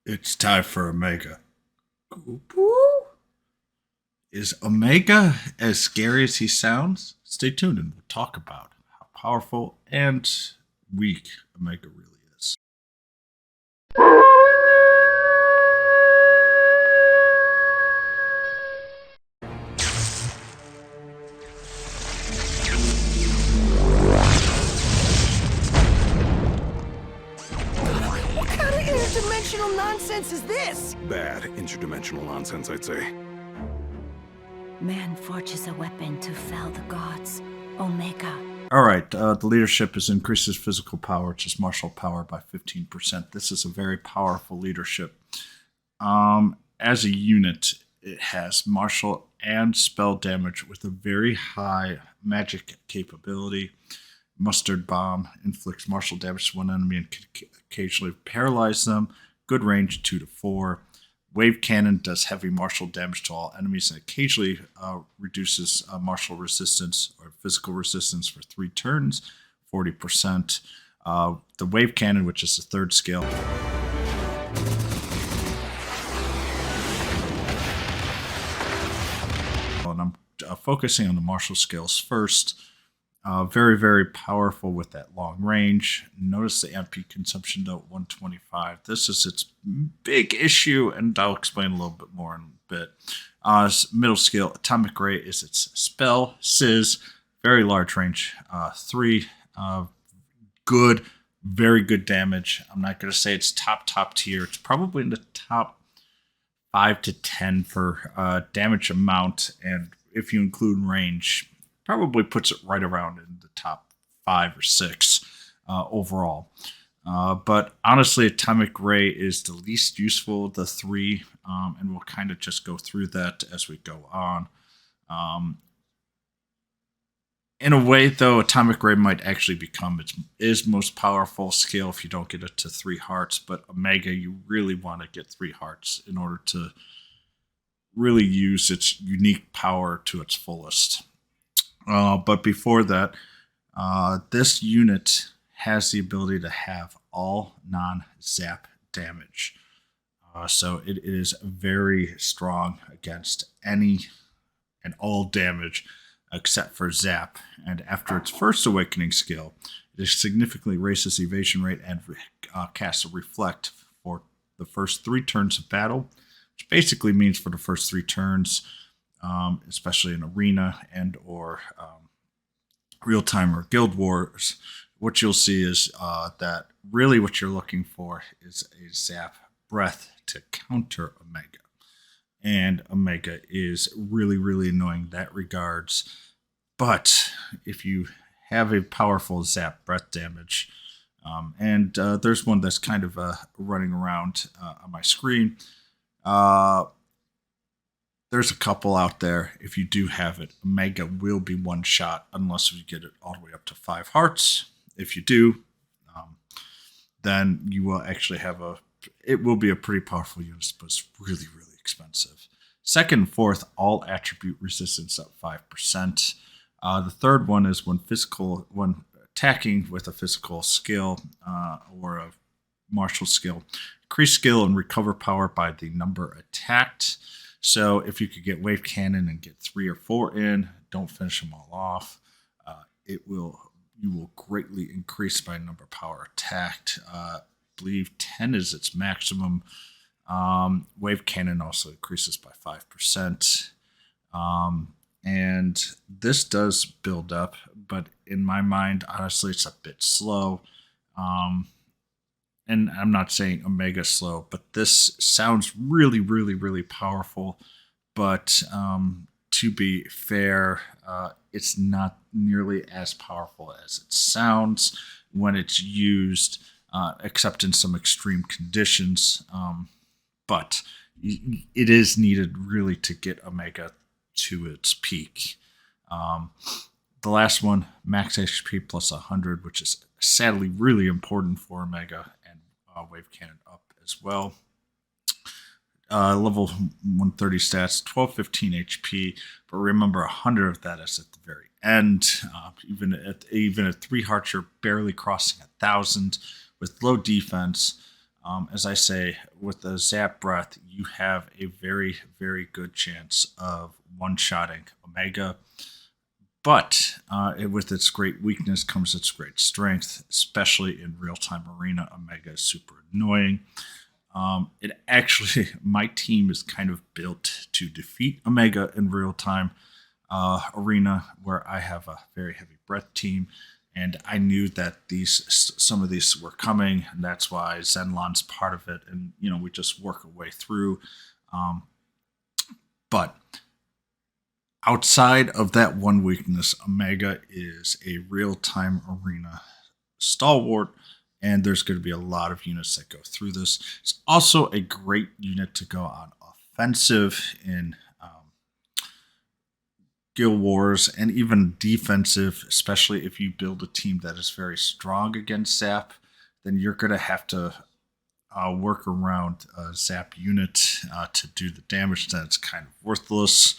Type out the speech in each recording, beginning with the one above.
It's time for Omega. Is Omega as scary as he sounds? Stay tuned and we'll talk about how powerful and weak Omega really is. What kind of interdimensional nonsense is this? Bad interdimensional nonsense, I'd say. Man forges a weapon to fell the gods. Omega. All right, the leadership is increases physical power, which is martial power, by 15%. This is a very powerful leadership. As a unit, it has martial and spell damage with a very high magic capability. Mustard Bomb inflicts martial damage to one enemy and can occasionally paralyze them. Good range, 2 to 4. Wave Cannon does heavy martial damage to all enemies and occasionally reduces martial resistance or physical resistance for 3 turns, 40%. The Wave Cannon, which is the third skill, and I'm focusing on the martial skills first. Very, very powerful with that long range. Notice the MP consumption note 125. This is its big issue, and I'll explain a little bit more in a bit. Middle skill, Atomic Ray is its spell. Sizz, very large range. 3, good, very good damage. I'm not going to say it's top tier. It's probably in the top 5 to 10 for damage amount, and if you include range, probably puts it right around in the top 5 or 6 overall. But honestly, Atomic Ray is the least useful of the 3, and we'll kind of just go through that as we go on. In a way, though, Atomic Ray might actually become its most powerful skill if you don't get it to 3 hearts, but Omega, you really want to get 3 hearts in order to really use its unique power to its fullest. But before that, this unit has the ability to have all non-zap damage. So it is very strong against any and all damage except for zap. And after its first awakening skill, it significantly raises evasion rate and casts a reflect for the first 3 turns of battle, which basically means for the first 3 turns, especially in arena and or real time or guild wars, what you'll see is that really what you're looking for is a zap breath to counter Omega. And Omega is really, really annoying in that regards. But if you have a powerful zap breath damage, and there's one that's kind of running around on my screen, there's a couple out there. If you do have it, Omega will be one shot unless you get it all the way up to 5 hearts. If you do, then you will actually have it will be a pretty powerful unit, but it's really, really expensive. Second and fourth, all attribute resistance up 5%. The third one is when attacking with a physical skill or a martial skill, increase skill and recover power by the number attacked. So if you could get Wave Cannon and get 3 or 4 in, don't finish them all off. You will greatly increase by number power attacked. I believe 10 is its maximum. Wave Cannon also increases by 5%. And this does build up, but in my mind, honestly, it's a bit slow. And I'm not saying Omega slow, but this sounds really, really, really powerful. But to be fair, it's not nearly as powerful as it sounds when it's used, except in some extreme conditions. But it is needed really to get Omega to its peak. The last one, max HP plus 100, which is sadly really important for Omega, and Wave Cannon up as well. Level 130 stats, 1215 HP, but remember 100 of that is at the very end. Even at 3 hearts, you're barely crossing 1,000 with low defense. As I say, with the Zap Breath, you have a very, very good chance of one-shotting Omega. But with its great weakness comes its great strength, especially in real-time arena. Omega is super annoying. It actually, my team is kind of built to defeat Omega in real-time arena, where I have a very heavy breath team, and I knew that some of these were coming, and that's why Zenlon's part of it, and we just work our way through. But outside of that one weakness, Omega is a real-time arena stalwart, and there's going to be a lot of units that go through this. It's also a great unit to go on offensive in Guild Wars, and even defensive, especially if you build a team that is very strong against Zap. Then you're going to have to work around a Zap unit to do the damage. Then it's kind of worthless.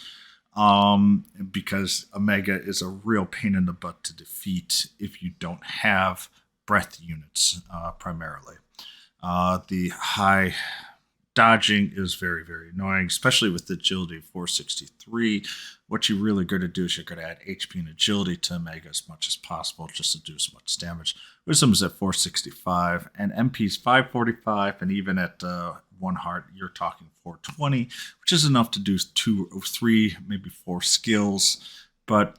Because Omega is a real pain in the butt to defeat if you don't have breath units primarily. The high dodging is very, very annoying, especially with the agility of 463. What you're really going to do is you're going to add HP and agility to Omega as much as possible just to do as much damage. Wisdom is at 465, and MP is 545, and even at 1 heart, you're talking 420, which is enough to do 2 or 3, maybe 4 skills. But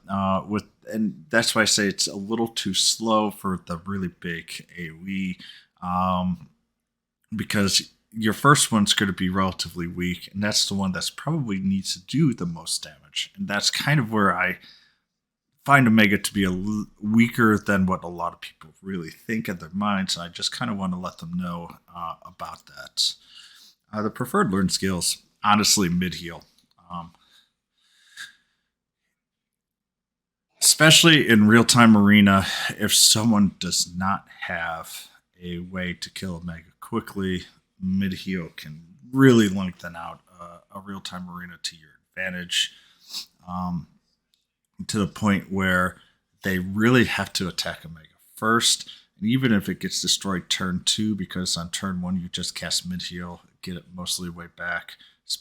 and that's why I say it's a little too slow for the really big AoE, because your first one's going to be relatively weak, and that's the one that's probably needs to do the most damage. And that's kind of where I find Omega to be weaker than what a lot of people really think in their minds. And I just kind of want to let them know about that. The preferred learn skills, honestly, mid-heal. Especially in real-time arena, if someone does not have a way to kill Omega quickly, mid-heal can really lengthen out a real-time arena to your advantage, to the point where they really have to attack Omega first. And even if it gets destroyed turn 2, because on turn 1 you just cast mid-heal, get it mostly way back,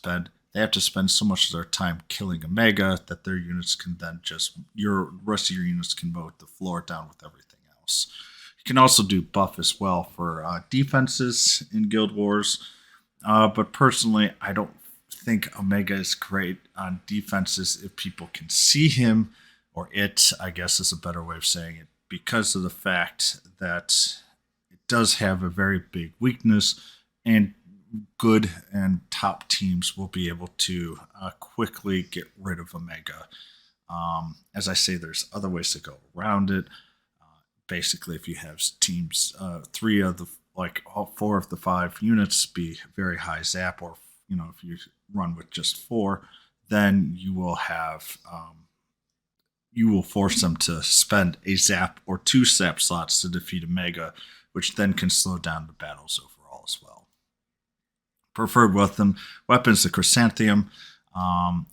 they have to spend so much of their time killing Omega that their units can then your rest of your units can mow the floor down with everything else. You can also do buff as well for defenses in Guild Wars. But personally, I don't think Omega is great on defenses if people can see him, or it, I guess is a better way of saying it, because of the fact that it does have a very big weakness, and good and top teams will be able to quickly get rid of Omega. As I say, there's other ways to go around it. Basically, if you have teams, 4 of the 5 units be very high zap, or if you run with just 4, then you will have you will force them to spend a zap or 2 zap slots to defeat Omega, which then can slow down the battles overall as well. Preferred weapons, the Chrysanthemum.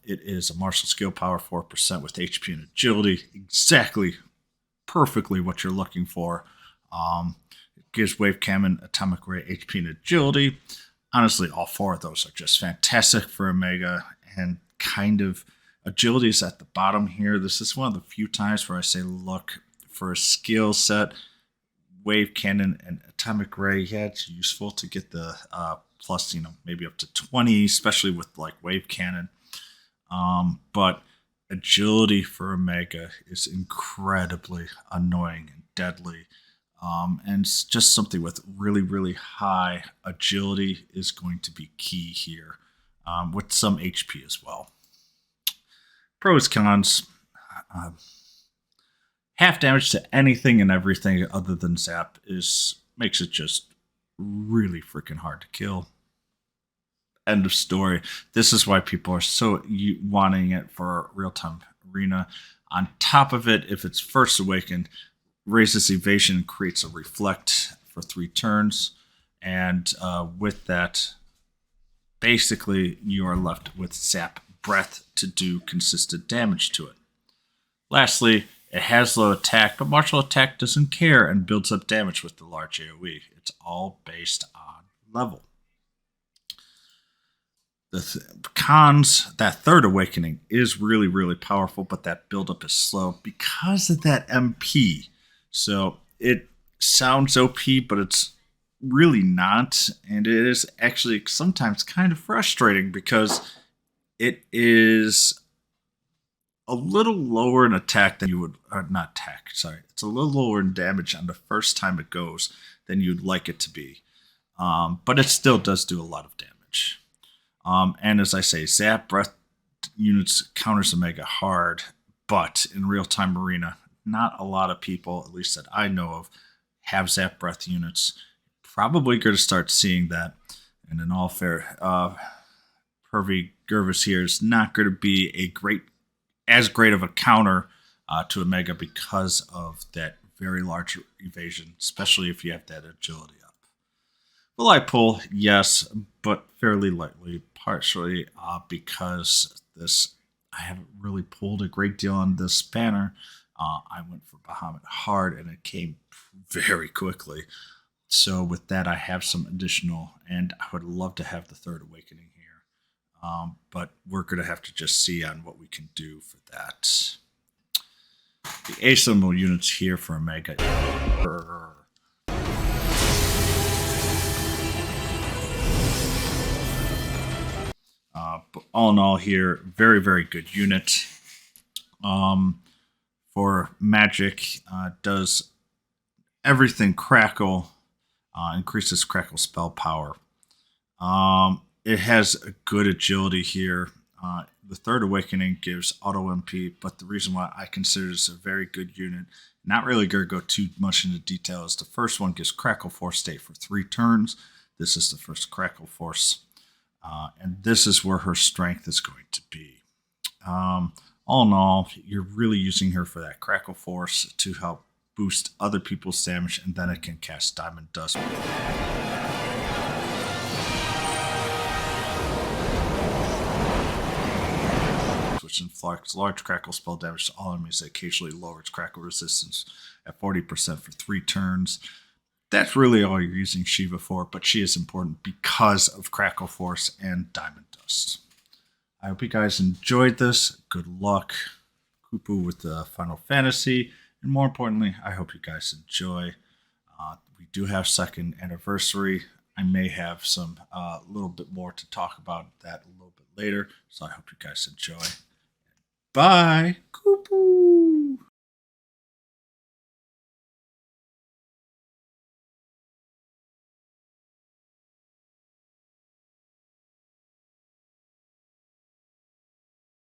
It is a martial skill power 4% with HP and agility, exactly perfectly what you're looking for. It gives Wave Cannon, Atomic Ray, HP, and agility. Honestly, all 4 of those are just fantastic for Omega, and kind of agility is at the bottom here. This is one of the few times where I say look for a skill set. Wave Cannon and Atomic Ray, yeah, it's useful to get the plus, maybe up to 20, especially with like Wave Cannon. But agility for Omega is incredibly annoying and deadly. And it's just something with really, really high agility is going to be key here, with some HP as well. Pros, cons. Half damage to anything and everything other than Zap makes it just really freaking hard to kill. End of story. This is why people are so wanting it for real-time arena. On top of it, if it's first awakened, raises evasion and creates a reflect for 3 turns. And with that, basically you are left with Zap Breath to do consistent damage to it. Lastly, it has low attack, but martial attack doesn't care and builds up damage with the large AoE. It's all based on level. Cons, that third awakening is really, really powerful, but that buildup is slow because of that MP. So it sounds OP, but it's really not. And it is actually sometimes kind of frustrating because it is a little lower in attack than you would, or not attack, sorry. It's a little lower in damage on the first time it goes than you'd like it to be. But it still does do a lot of damage. And as I say, Zap Breath units counters Omega hard, but in real-time arena, not a lot of people, at least that I know of, have Zap Breath units. Probably going to start seeing that. And in all fair, Pervy Gervis here is not going to be as great of a counter to Omega because of that very large evasion, especially if you have that agility up. Will I pull? Yes, but fairly lightly, partially because I haven't really pulled a great deal on this banner. I went for Bahamut hard, and it came very quickly. So with that, I have some additional, and I would love to have the third awakening here. But we're going to have to just see on what we can do for that. The asymmetrical units here for Omega. But all in all here, very, very good unit. For magic, does everything crackle, increases crackle spell power. It has a good agility here. The third awakening gives auto MP, but the reason why I consider this a very good unit, not really going to go too much into detail, is the first one gives Crackle Force state for 3 turns. This is the first Crackle Force. And this is where her strength is going to be. All in all, you're really using her for that Crackle Force to help boost other people's damage, and then it can cast Diamond Dust. Which inflicts large crackle spell damage to all enemies that occasionally lowers crackle resistance at 40% for 3 turns. That's really all you're using Shiva for, but she is important because of Crackle Force and Diamond Dust. I hope you guys enjoyed this. Good luck, Kupu, with the Final Fantasy. And more importantly, I hope you guys enjoy. We do have second anniversary. I may have some little bit more to talk about that a little bit later. So I hope you guys enjoy. Bye. Kupu.